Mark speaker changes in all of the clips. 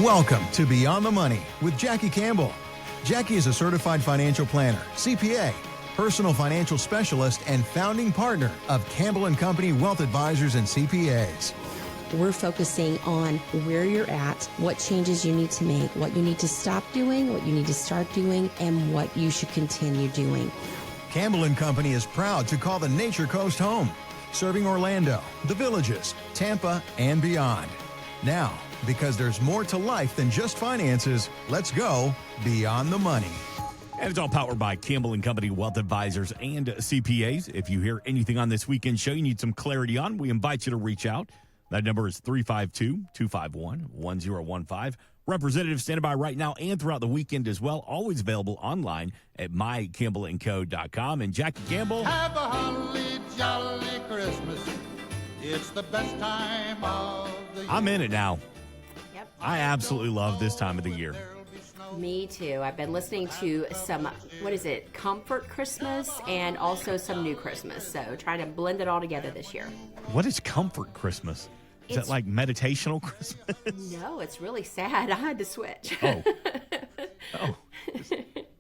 Speaker 1: Welcome to Beyond the Money with Jackie Campbell. Jackie is a certified financial planner, CPA, personal financial specialist, and founding partner of Campbell Company Wealth Advisors and CPAs.
Speaker 2: We're focusing on where you're at, what changes you need to make, what you need to stop doing, what you need to start doing, and what you should continue doing.
Speaker 1: Campbell Company is proud to call the Nature Coast home, serving Orlando, the Villages, Tampa, and beyond. Now, because there's more to life than just finances, let's go beyond the money.
Speaker 3: And it's all powered by Campbell Company Wealth Advisors and CPAs. If you hear anything on this weekend show you need some clarity on, we invite you to reach out. That number is 352-251-1015. Representatives standing by right now and throughout the weekend as well. Always available online at mycampbellandco.com. And Jackie Campbell.
Speaker 4: Have a holly jolly Christmas. It's the best time of the year.
Speaker 3: I'm in it now.
Speaker 2: Yep.
Speaker 3: I absolutely love this time of the year.
Speaker 2: Me too. I've been listening to some, Comfort Christmas and also some New Christmas. So trying to blend it all together this year.
Speaker 3: What is Comfort Christmas? Is that like meditational Christmas?
Speaker 2: No, it's really sad. I had to switch.
Speaker 3: Oh. It's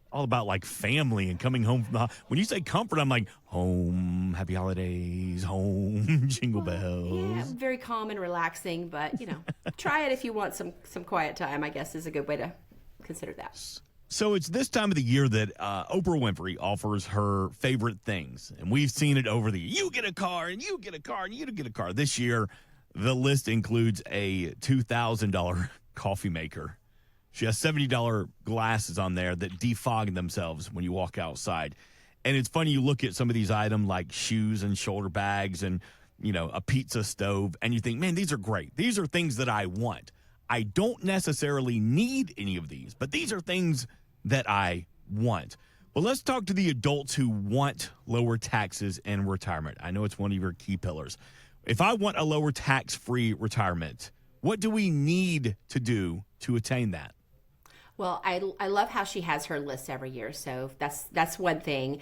Speaker 3: all about like family and coming home from the. When you say comfort, I'm like home, happy holidays, home, jingle bells.
Speaker 2: Yeah, very calm and relaxing, but try it if you want some quiet time, I guess is a good way to consider that.
Speaker 3: So it's this time of the year that Oprah Winfrey offers her favorite things. And we've seen it over the year. You get a car, and you get a car, and you get a car. This year, the list includes a $2,000 coffee maker. She has $70 glasses on there that defog themselves when you walk outside. And it's funny, you look at some of these items like shoes and shoulder bags and, a pizza stove, and you think, man, these are great. These are things that I want. I don't necessarily need any of these, but these are things that I want. Well, let's talk to the adults who want lower taxes in retirement. I know it's one of your key pillars. If I want a lower tax-free retirement, what do we need to do to attain that?
Speaker 2: Well, I love how she has her list every year. So that's one thing.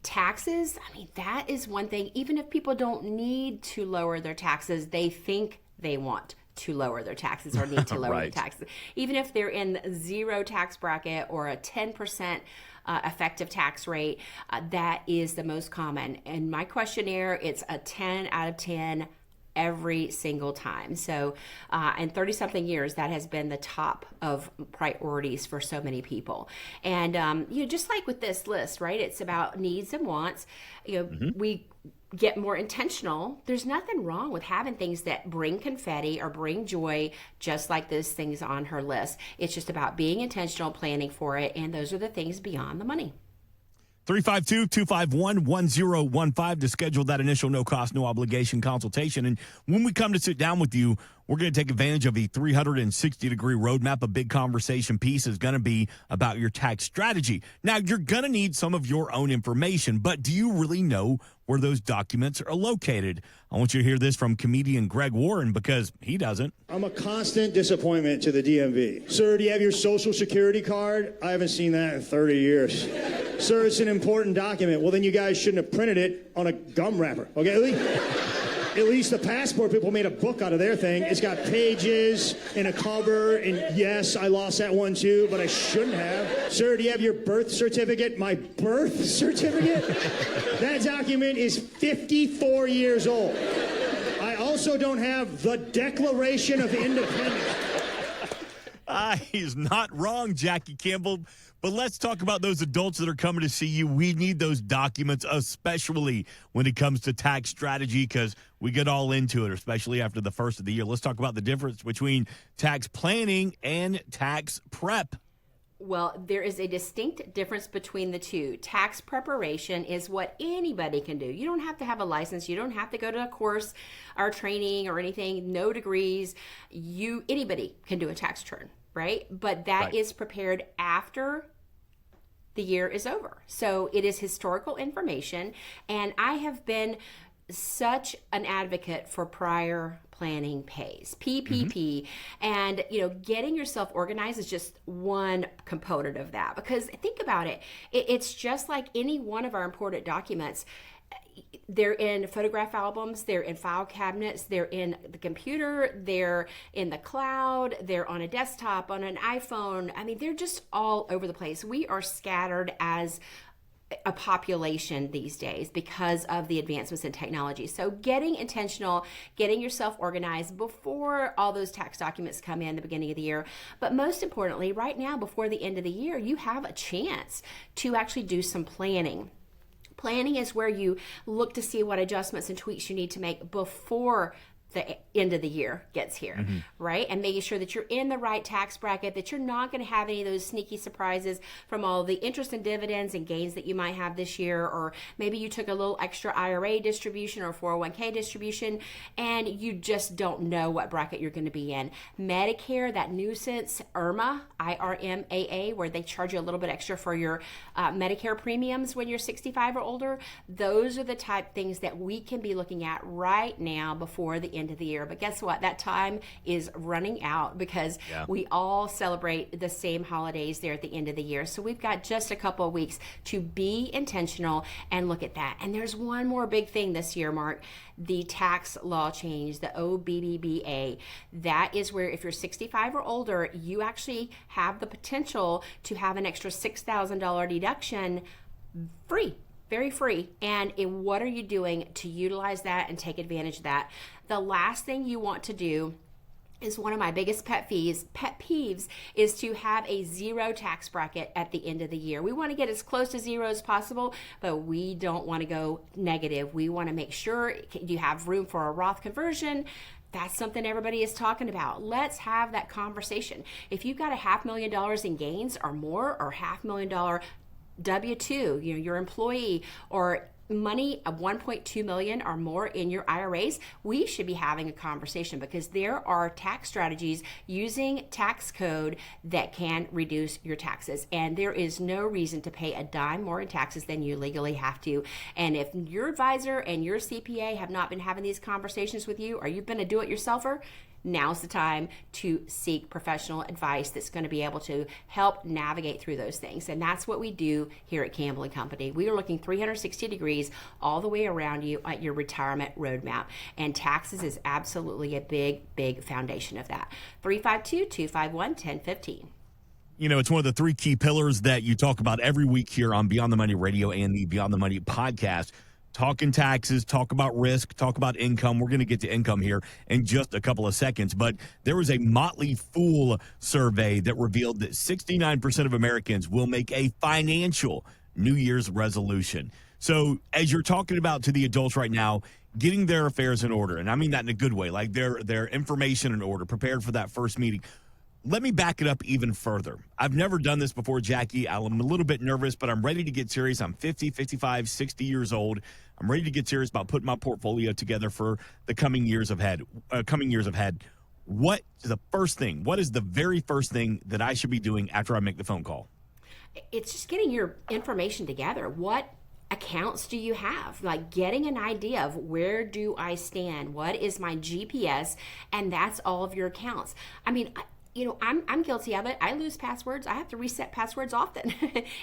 Speaker 2: Taxes, that is one thing. Even if people don't need to lower their taxes, they think they want to lower their taxes or need to lower
Speaker 3: Right.
Speaker 2: their taxes. Even if they're in zero tax bracket or a 10% effective tax rate, that is the most common. In my questionnaire, it's a 10 out of 10 every single time. So in 30-something years, that has been the top of priorities for so many people. And, just like with this list, right, it's about needs and wants. We get more intentional. There's nothing wrong with having things that bring confetti or bring joy, just like those things on her list. It's just about being intentional, planning for it, and those are the things beyond the money.
Speaker 3: 352-251-1015 to schedule that initial no-cost, no-obligation consultation. And when we come to sit down with you, we're going to take advantage of a 360-degree roadmap. A big conversation piece is going to be about your tax strategy. Now, you're going to need some of your own information, but do you really know where those documents are located? I want you to hear this from comedian Greg Warren because he doesn't.
Speaker 5: I'm a constant disappointment to the DMV. Sir, do you have your social security card? I haven't seen that in 30 years. Sir, it's an important document. Well, then you guys shouldn't have printed it on a gum wrapper. Okay, at least the passport people made a book out of their thing. It's got pages and a cover, and yes, I lost that one too, but I shouldn't have. Sir, do you have your birth certificate? My birth certificate? That document is 54 years old. I also don't have the Declaration of Independence.
Speaker 3: He's not wrong, Jackie Campbell. But let's talk about those adults that are coming to see you. We need those documents, especially when it comes to tax strategy, because we get all into it, especially after the first of the year. Let's talk about the difference between tax planning and tax prep.
Speaker 2: Well, there is a distinct difference between the two. Tax preparation is what anybody can do. You don't have to have a license. You don't have to go to a course or training or anything, no degrees. Anybody can do a tax return, right? But that is prepared after the year is over. So it is historical information. And I have been such an advocate for prior planning pays, PPP, and getting yourself organized is just one component of that. Because think about it, it's just like any one of our important documents. they're in photograph albums, they're in file cabinets, they're in the computer, they're in the cloud, they're on a desktop, on an iPhone. I mean, they're just all over the place. We are scattered as a population these days because of the advancements in technology. So getting intentional, getting yourself organized before all those tax documents come in the beginning of the year. But most importantly, right now, before the end of the year, you have a chance to actually do some planning. Planning is where you look to see what adjustments and tweaks you need to make before the end of the year gets here, right? And making sure that you're in the right tax bracket, that you're not going to have any of those sneaky surprises from all the interest and dividends and gains that you might have this year, or maybe you took a little extra IRA distribution or 401k distribution and you just don't know what bracket you're going to be in. Medicare, that nuisance, IRMA, IRMAA, where they charge you a little bit extra for your Medicare premiums when you're 65 or older, those are the type things that we can be looking at right now before the end of the year. But guess what? That time is running out because we all celebrate the same holidays there at the end of the year. So we've got just a couple of weeks to be intentional and look at that. And there's one more big thing this year, Mark, the tax law change, the OBBBA. That is where if you're 65 or older, you actually have the potential to have an extra $6,000 deduction free. Very free. And what are you doing to utilize that and take advantage of that? The last thing you want to do is one of my biggest pet peeves is to have a zero tax bracket at the end of the year. We want to get as close to zero as possible, but we don't want to go negative. We want to make sure you have room for a Roth conversion. That's something everybody is talking about. Let's have that conversation. If you've got $500,000 in gains or more, or $500,000 W-2, your employee, or money of 1.2 million or more in your IRAs, we should be having a conversation because there are tax strategies using tax code that can reduce your taxes. And there is no reason to pay a dime more in taxes than you legally have to. And if your advisor and your CPA have not been having these conversations with you, or you've been a do-it-yourselfer, now's the time to seek professional advice that's going to be able to help navigate through those things. And that's what we do here at Campbell Company. We are looking 360 degrees all the way around you at your retirement roadmap. And taxes is absolutely a big, big foundation of that. 352-251-1015.
Speaker 3: It's one of the three key pillars that you talk about every week here on Beyond the Money Radio and the Beyond the Money podcast. Talking taxes, talk about risk, talk about income. We're going to get to income here in just a couple of seconds. But there was a Motley Fool survey that revealed that 69% of Americans will make a financial New Year's resolution. So as you're talking about to the adults right now, getting their affairs in order, and I mean that in a good way, like their information in order, prepared for that first meeting. Let me back it up even further. I've never done this before, Jackie. I'm a little bit nervous, but I'm ready to get serious. I'm 50, 55, 60 years old. I'm ready to get serious about putting my portfolio together for the coming years ahead. What is the first thing? What is the very first thing that I should be doing after I make the phone call?
Speaker 2: It's just getting your information together. What accounts do you have? Like getting an idea of where do I stand? What is my GPS? And that's all of your accounts. I mean, I'm guilty of it. I lose passwords. I have to reset passwords often.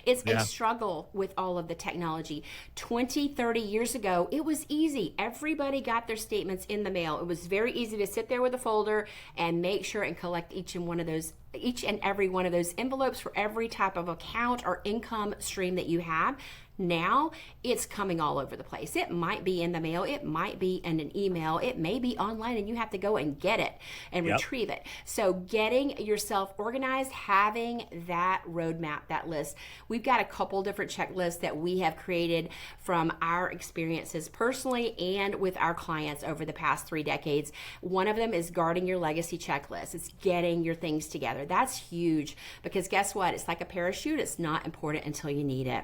Speaker 2: It's a struggle with all of the technology. 20, 30 years ago, it was easy. Everybody got their statements in the mail. It was very easy to sit there with a folder and make sure and collect each and every one of those envelopes for every type of account or income stream that you have. Now it's coming all over the place. It might be in the mail. It might be in an email. It may be online and you have to go and get it and retrieve it. So getting yourself organized, having that roadmap, that list. We've got a couple different checklists that we have created from our experiences personally and with our clients over the past 3 decades. One of them is guarding your legacy checklist. It's getting your things together. That's huge because guess what? It's like a parachute. It's not important until you need it.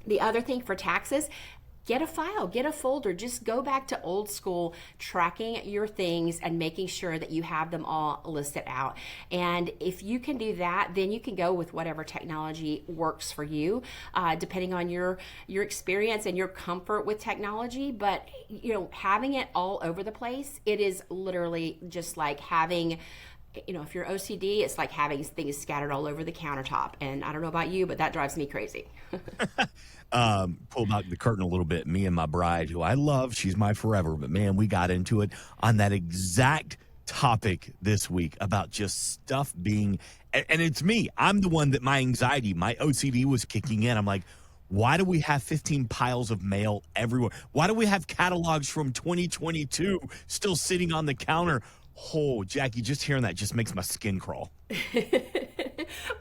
Speaker 2: The other thing for taxes, get a file, get a folder. Just go back to old school, tracking your things and making sure that you have them all listed out. And if you can do that, then you can go with whatever technology works for you, depending on your experience and your comfort with technology. But having it all over the place, it is literally just like having if you're OCD, it's like having things scattered all over the countertop. And I don't know about you, but that drives me crazy.
Speaker 3: Pull back the curtain a little bit. Me and my bride, who I love, she's my forever, but man, we got into it on that exact topic this week about just stuff being, and it's me. I'm the one that my anxiety, my OCD was kicking in. I'm like, why do we have 15 piles of mail everywhere? Why do we have catalogs from 2022 still sitting on the counter? Oh, Jackie, just hearing that just makes my skin crawl.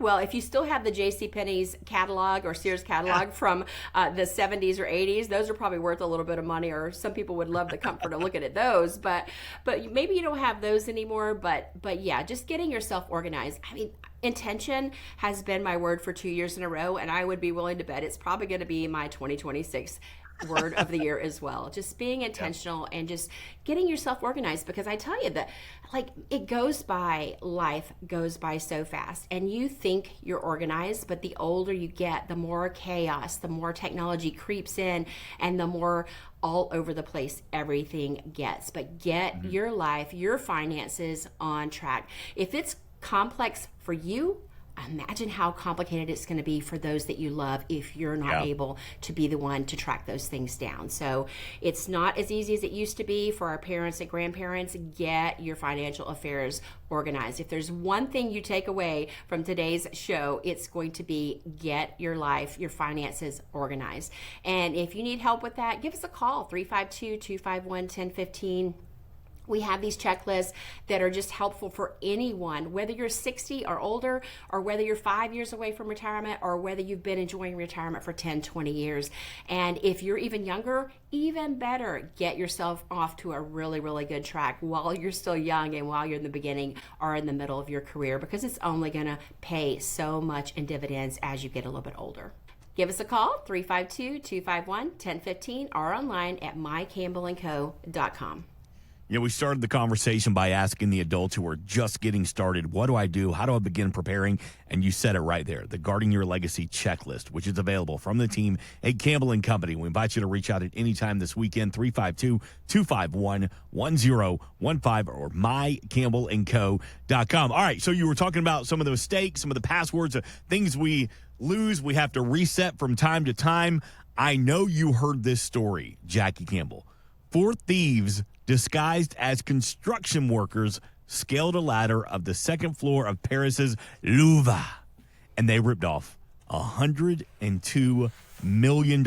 Speaker 2: Well, if you still have the JCPenney's catalog or Sears catalog from the 70s or 80s, those are probably worth a little bit of money, or some people would love the comfort of looking at those. But maybe you don't have those anymore. But yeah, just getting yourself organized. I mean, intention has been my word for 2 years in a row, and I would be willing to bet it's probably going to be my 2026 word of the year as well. Just being intentional and just getting yourself organized, because I tell you that life goes by so fast, and you think you're organized, but the older you get, the more chaos, the more technology creeps in, and the more all over the place everything gets. But get your life, your finances on track. If it's complex for you, imagine how complicated it's going to be for those that you love if you're not able to be the one to track those things down. So it's not as easy as it used to be for our parents and grandparents. Get your financial affairs organized. If there's one thing you take away from today's show, it's going to be get your life, your finances organized. And if you need help with that, give us a call, 352-251-1015. We have these checklists that are just helpful for anyone, whether you're 60 or older, or whether you're 5 years away from retirement, or whether you've been enjoying retirement for 10, 20 years. And if you're even younger, even better, get yourself off to a really, really good track while you're still young and while you're in the beginning or in the middle of your career, because it's only going to pay so much in dividends as you get a little bit older. Give us a call, 352-251-1015, or online at mycampbellandco.com.
Speaker 3: We started the conversation by asking the adults who are just getting started, what do I do? How do I begin preparing? And you said it right there, the Guarding Your Legacy checklist, which is available from the team at Campbell Company. We invite you to reach out at any time this weekend, 352-251-1015 or mycampbellandco.com. All right, so you were talking about some of the mistakes, some of the passwords, things we lose, we have to reset from time to time. I know you heard this story, Jackie Campbell. 4 thieves disguised as construction workers scaled a ladder of the second floor of Paris's Louvre, and they ripped off $102 million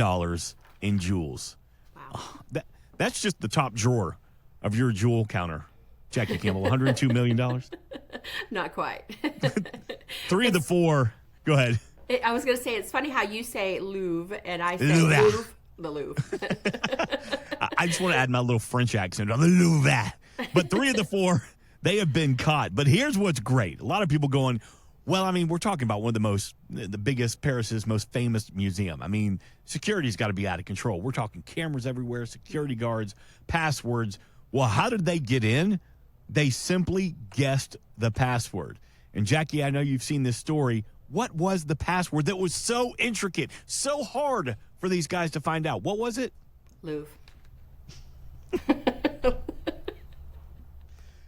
Speaker 3: in jewels.
Speaker 2: Wow.
Speaker 3: That's just the top drawer of your jewel counter, Jackie Campbell. $102 million?
Speaker 2: Not quite.
Speaker 3: 3 of the 4. Go ahead.
Speaker 2: I was going to say, it's funny how you say Louvre and I say
Speaker 3: Louvre.
Speaker 2: Louvre. The Louvre.
Speaker 3: I just want to add my little French accent on the Louvre. But 3 of the 4, they have been caught. But here's what's great. A lot of people going, well, I mean, we're talking about one of the biggest, Paris's most famous museum. I mean, security's got to be out of control. We're talking cameras everywhere, security guards, passwords. Well, how did they get in? They simply guessed the password. And Jackie, I know you've seen this story. What was the password that was so intricate, so hard for these guys to find out? What was it?
Speaker 2: Louvre.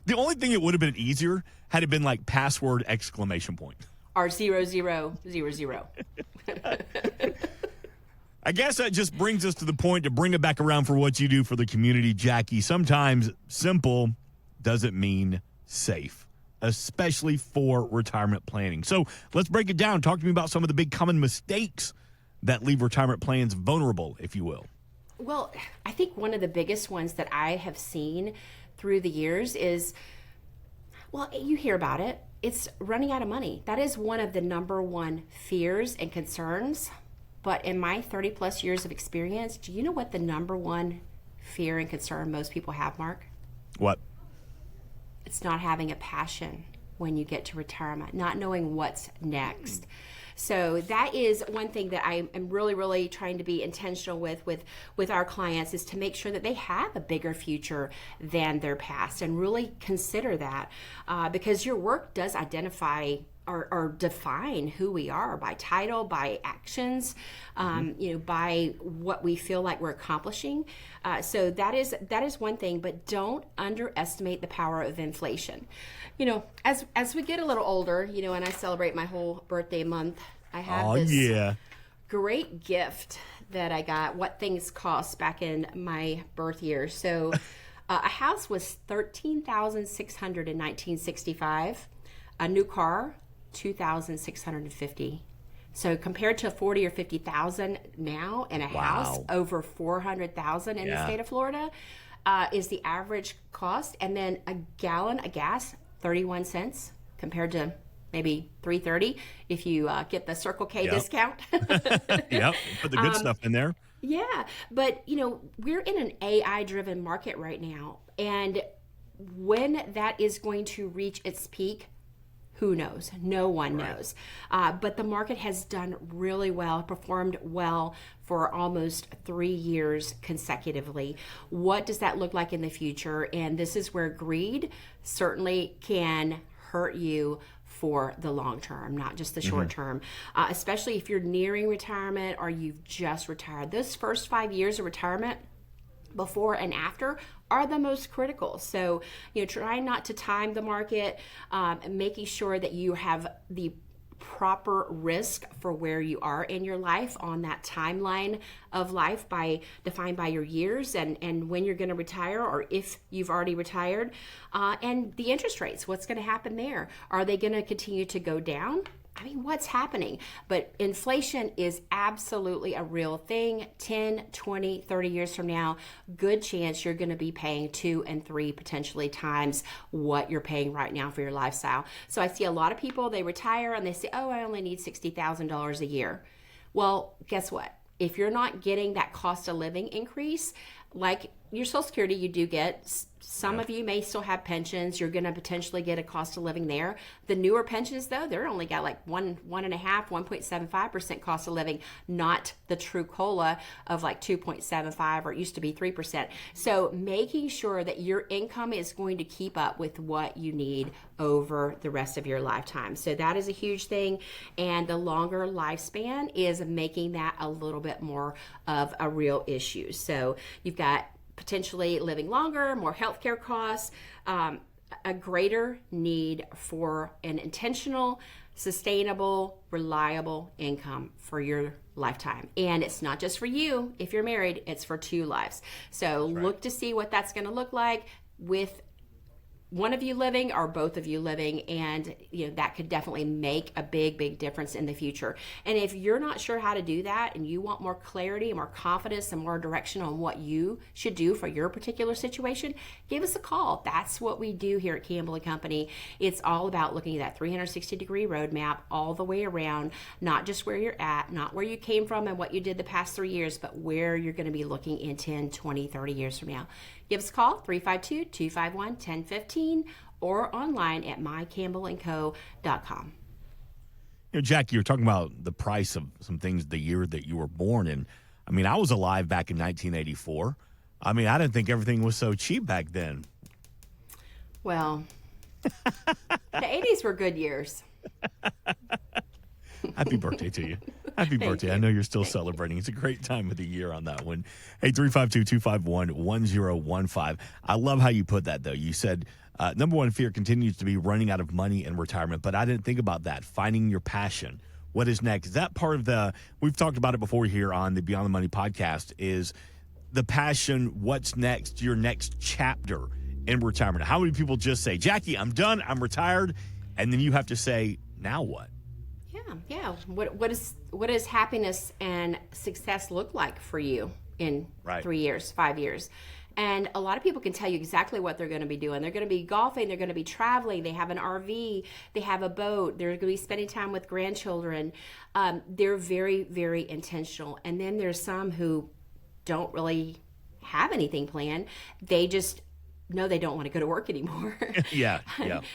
Speaker 3: The only thing it would have been easier had it been like password exclamation point.
Speaker 2: Or 0000.
Speaker 3: I guess that just brings us to the point to bring it back around for what you do for the community, Jackie. Sometimes simple doesn't mean safe, especially for retirement planning. So let's break it down. Talk to me about some of the big common mistakes that leave retirement plans vulnerable, if you will.
Speaker 2: Well, I think one of the biggest ones that I have seen through the years is, well, you hear about it. It's running out of money. That is one of the number one fears and concerns. But in my 30 plus years of experience, do you know what the number one fear and concern most people have, Mark?
Speaker 3: What?
Speaker 2: It's not having a passion when you get to retirement, not knowing what's next. So that is one thing that I am really, really trying to be intentional with our clients, is to make sure that they have a bigger future than their past, and really consider that, because your work does identify or define who we are by title, by actions, by what we feel like we're accomplishing. So that is one thing, but don't underestimate the power of inflation. As we get a little older, and I celebrate my whole birthday month, I have this great gift that I got, what things cost back in my birth year. So a house was $13,600 in 1965. A new car, $2,650. So compared to 40 or 50,000 now, in a house over 400,000 in the state of Florida, is the average cost. And then a gallon of gas, 31 cents compared to maybe $3.30 if you get the Circle K discount.
Speaker 3: Yep, put the good stuff in there.
Speaker 2: Yeah, but we're in an AI-driven market right now, and when that is going to reach its peak, who knows? No one knows. But the market has done really well, performed well for almost 3 years consecutively. What does that look like in the future? And this is where greed certainly can hurt you for the long term, not just the short term, especially if you're nearing retirement or you've just retired. Those first 5 years of retirement, before and after, are the most critical. So, try not to time the market, making sure that you have the proper risk for where you are in your life on that timeline of life defined by your years and when you're going to retire, or if you've already retired, and the interest rates, what's going to happen there? Are they going to continue to go down? I mean, what's happening? But inflation is absolutely a real thing. 10, 20, 30 years from now, good chance you're going to be paying 2 and 3 potentially times what you're paying right now for your lifestyle. So I see a lot of people, they retire and they say, oh, I only need $60,000 a year. Well, guess what? If you're not getting that cost of living increase, like your Social Security, you do get. Some of you may still have pensions. You're going to potentially get a cost of living there. The newer pensions, though, they're only got like 1.75% cost of living, not the true COLA of like 2.75, or it used to be 3%. So making sure that your income is going to keep up with what you need over the rest of your lifetime. So that is a huge thing. And the longer lifespan is making that a little bit more of a real issue. So you've got potentially living longer, more healthcare costs, a greater need for an intentional, sustainable, reliable income for your lifetime. And it's not just for you. If you're married, it's for 2 lives. So look to see what that's going to look like with one of you living or both of you living, and that could definitely make a big difference in the future. And if you're not sure how to do that and you want more clarity, more confidence, and more direction on what you should do for your particular situation, give us a call. That's what we do here at Campbell Company. It's all about looking at that 360-degree roadmap all the way around, not just where you're at, not where you came from and what you did the past 3 years, but where you're going to be looking in 10, 20, 30 years from now. Give us a call, 352-251-1015, or online at mycampbellandco.com.
Speaker 3: Jackie, you're talking about the price of some things the year that you were born in. I mean, I was alive back in 1984. I mean, I didn't think everything was so cheap back then.
Speaker 2: Well, the 80s were good years.
Speaker 3: Happy birthday to you. Happy birthday. I know you're still celebrating. It's a great time of the year on that one. Hey, 352-251-1015. I love how you put that, though. You said, number one fear continues to be running out of money in retirement, but I didn't think about that. Finding your passion. What is next? Is that part of we've talked about it before here on the Beyond the Money podcast, is the passion, what's next, your next chapter in retirement. How many people just say, Jackie, I'm done, I'm retired, and then you have to say, now what?
Speaker 2: Yeah. What does happiness and success look like for you in 3 years, 5 years? And a lot of people can tell you exactly what they're going to be doing. They're going to be golfing. They're going to be traveling. They have an RV. They have a boat. They're going to be spending time with grandchildren. They're very, very intentional. And then there's some who don't really have anything planned. They just know they don't want to go to work anymore.
Speaker 3: Yeah.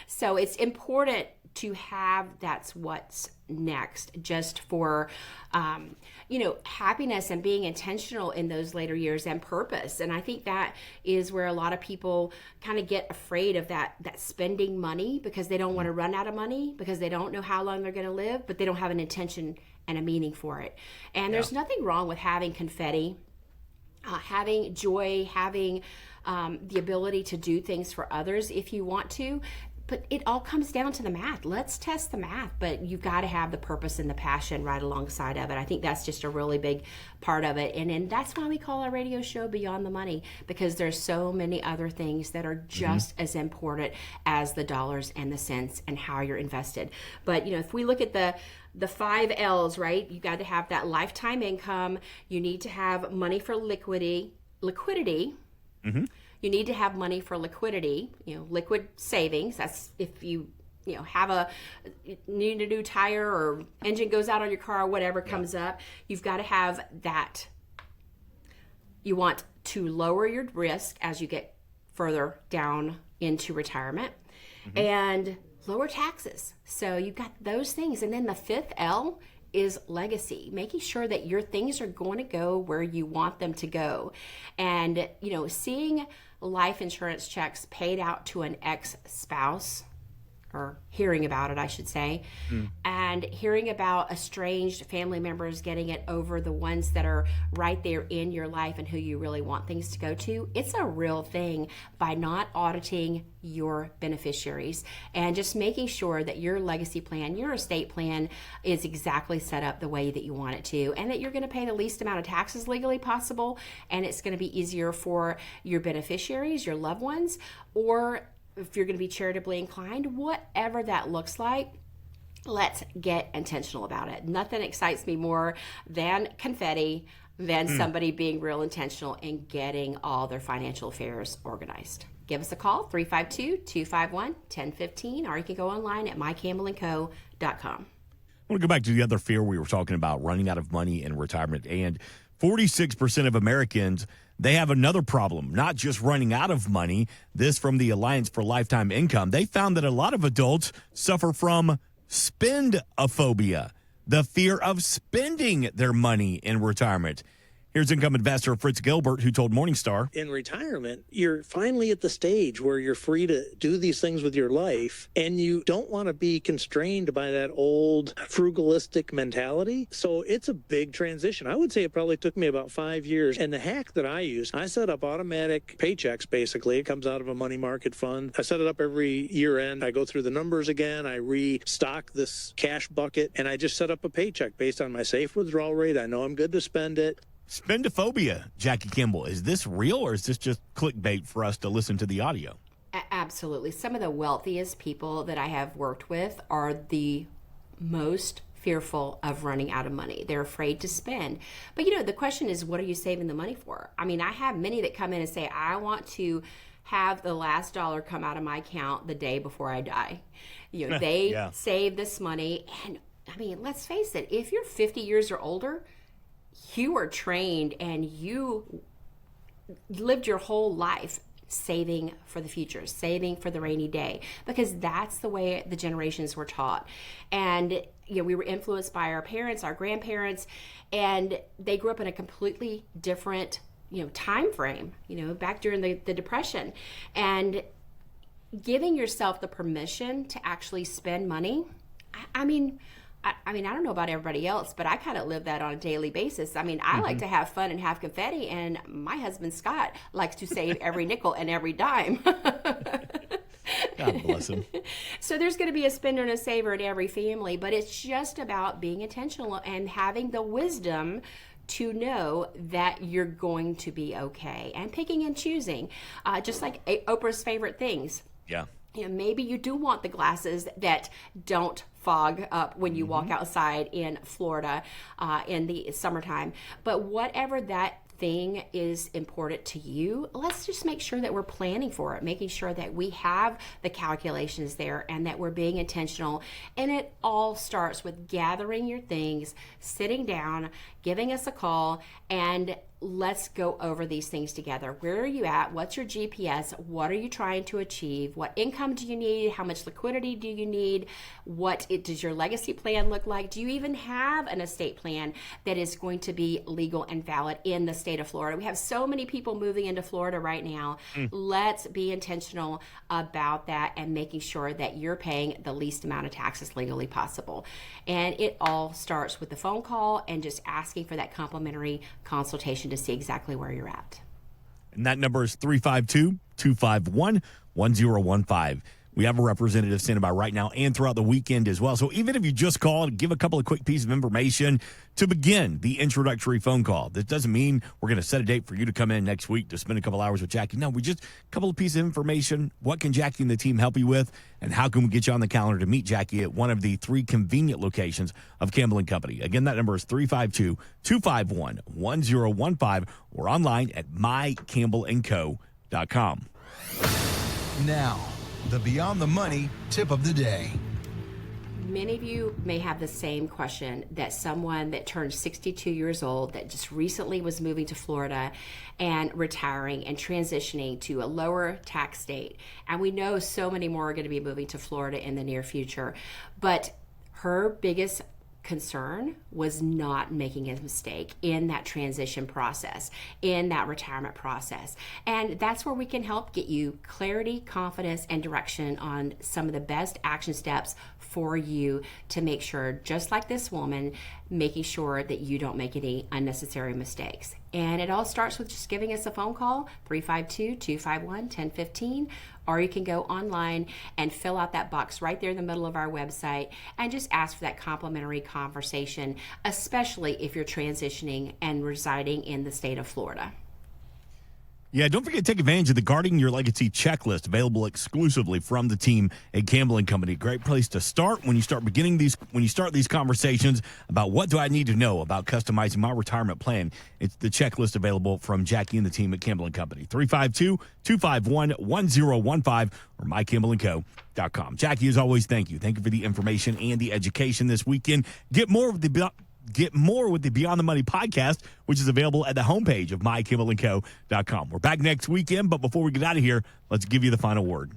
Speaker 2: So it's important to have that's what's next, just for happiness and being intentional in those later years and purpose. And I think that is where a lot of people kind of get afraid of that spending money, because they don't want to run out of money, because they don't know how long they're going to live, but they don't have an intention and a meaning for it. And there's nothing wrong with having confetti, having joy, having the ability to do things for others if you want to. But it all comes down to the math. Let's test the math, but you've got to have the purpose and the passion right alongside of it. I think that's just a really big part of it. And that's why we call our radio show Beyond the Money, because there's so many other things that are just as important as the dollars and the cents and how you're invested. But, if we look at the 5 L's, right? You got to have that lifetime income. You need to have money for liquidity. Mm-hmm. You need to have money for liquidity, liquid savings. That's if you need a new tire or engine goes out on your car, or whatever comes up. You've got to have that. You want to lower your risk as you get further down into retirement, and lower taxes. So you've got those things. And then the 5th L is legacy, making sure that your things are going to go where you want them to go. And, seeing life insurance checks paid out to an ex-spouse, or hearing about it, I should say, and hearing about estranged family members getting it over the ones that are right there in your life and who you really want things to go to. It's a real thing by not auditing your beneficiaries and just making sure that your legacy plan, your estate plan, is exactly set up the way that you want it to, and that you're going to pay the least amount of taxes legally possible, and it's going to be easier for your beneficiaries, your loved ones, or if you're going to be charitably inclined, whatever that looks like. Let's get intentional about it. Nothing excites me more than confetti, than somebody being real intentional in getting all their financial affairs organized. Give us a call, 352-251-1015, or you can go online at mycampbellandco.com.
Speaker 3: I want to go back to the other fear we were talking about, running out of money in retirement. And 46% of Americans, they have another problem, not just running out of money. This from the Alliance for Lifetime Income. They found that a lot of adults suffer from spendophobia, the fear of spending their money in retirement. Here's income investor Fritz Gilbert, who told Morningstar.
Speaker 6: In retirement, you're finally at the stage where you're free to do these things with your life, and you don't want to be constrained by that old frugalistic mentality. So it's a big transition. I would say it probably took me about 5 years. And the hack that I use, I set up automatic paychecks, basically. It comes out of a money market fund. I set it up every year end. I go through the numbers again. I restock this cash bucket, and I just set up a paycheck based on my safe withdrawal rate. I know I'm good to spend it.
Speaker 3: Spendophobia, Jackie Kimball. Is this real, or is this just clickbait for us to listen to the audio?
Speaker 2: Absolutely. Some of the wealthiest people that I have worked with are the most fearful of running out of money. They're afraid to spend. But, the question is, what are you saving the money for? I mean, I have many that come in and say, I want to have the last dollar come out of my account the day before I die. They save this money. And, I mean, let's face it, if you're 50 years or older, you were trained and you lived your whole life saving for the future, saving for the rainy day, because that's the way the generations were taught. And we were influenced by our parents, our grandparents, and they grew up in a completely different time frame, back during the Depression. And giving yourself the permission to actually spend money, I mean, I don't know about everybody else, but I kind of live that on a daily basis. I mean, I like to have fun and have confetti, and my husband, Scott, likes to save every nickel and every dime.
Speaker 3: God bless him.
Speaker 2: So there's going to be a spender and a saver in every family, but it's just about being intentional and having the wisdom to know that you're going to be okay, and picking and choosing, just like Oprah's favorite things.
Speaker 3: Yeah.
Speaker 2: Maybe you do want the glasses that don't fog up when you walk outside in Florida in the summertime. But whatever that thing is important to you, let's just make sure that we're planning for it, making sure that we have the calculations there and that we're being intentional. And it all starts with gathering your things, sitting down, giving us a call, and let's go over these things together. Where are you at? What's your GPS? What are you trying to achieve? What income do you need? How much liquidity do you need? Does your legacy plan look like? Do you even have an estate plan that is going to be legal and valid in the state of Florida? We have so many people moving into Florida right now. Let's be intentional about that and making sure that you're paying the least amount of taxes legally possible. And it all starts with the phone call and just asking for that complimentary consultation to see exactly where you're at.
Speaker 3: And that number is 352-251-1015. We have a representative standing by right now and throughout the weekend as well. So even if you just called, give a couple of quick pieces of information to begin the introductory phone call. That doesn't mean we're going to set a date for you to come in next week to spend a couple hours with Jackie. No, we just a couple of pieces of information. What can Jackie and the team help you with? And how can we get you on the calendar to meet Jackie at one of the 3 convenient locations of Campbell Company? Again, that number is 352-251-1015 or online at mycampbellandco.com.
Speaker 1: Now, the Beyond the Money tip of the day.
Speaker 2: Many of you may have the same question that someone that turned 62 years old that just recently was moving to Florida and retiring and transitioning to a lower tax state. And we know so many more are going to be moving to Florida in the near future. But her biggest concern was not making a mistake in that transition process, in that retirement process. And that's where we can help get you clarity, confidence, and direction on some of the best action steps for you to make sure, just like this woman, making sure that you don't make any unnecessary mistakes. And it all starts with just giving us a phone call, 352-251-1015, or you can go online and fill out that box right there in the middle of our website and just ask for that complimentary conversation, especially if you're transitioning and residing in the state of Florida.
Speaker 3: Yeah, don't forget to take advantage of the Guarding Your Legacy checklist available exclusively from the team at Campbell Company. Great place to start when you start these conversations about what do I need to know about customizing my retirement plan. It's the checklist available from Jackie and the team at Campbell Company. 352-251-1015 or mycampbellandco.com. Jackie, as always, thank you. Thank you for the information and the education this weekend. Get more with the Beyond the Money podcast, which is available at the homepage of mycampbellandco.com. We're back next weekend, but before we get out of here, let's give you the final word.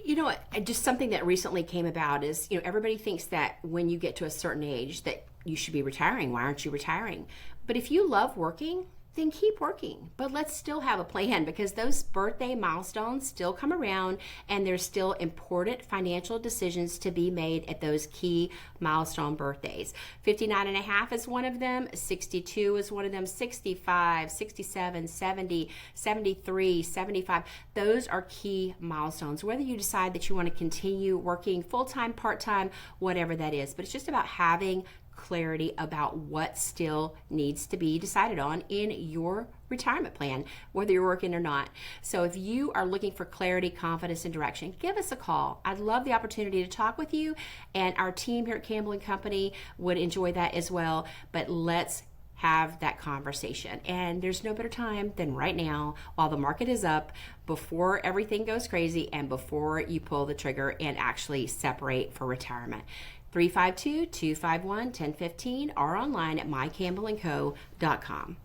Speaker 2: You know what, just something that recently came about is, everybody thinks that when you get to a certain age that you should be retiring. Why aren't you retiring? But if you love working, then keep working. But let's still have a plan, because those birthday milestones still come around and there's still important financial decisions to be made at those key milestone birthdays. 59 and a half is one of them, 62 is one of them, 65, 67, 70, 73, 75. Those are key milestones, whether you decide that you want to continue working full-time, part-time, whatever that is. But it's just about having clarity about what still needs to be decided on in your retirement plan, whether you're working or not. So if you are looking for clarity, confidence, and direction, give us a call. I'd love the opportunity to talk with you, and our team here at Campbell Company would enjoy that as well. But let's have that conversation. And there's no better time than right now, while the market is up, before everything goes crazy, and before you pull the trigger and actually separate for retirement. 352-251-1015 or online at mycampbellandco.com.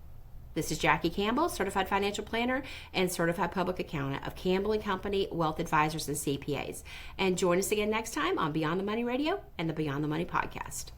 Speaker 2: This is Jackie Campbell, Certified Financial Planner and Certified Public Accountant of Campbell Company Wealth Advisors and CPAs. And join us again next time on Beyond the Money Radio and the Beyond the Money Podcast.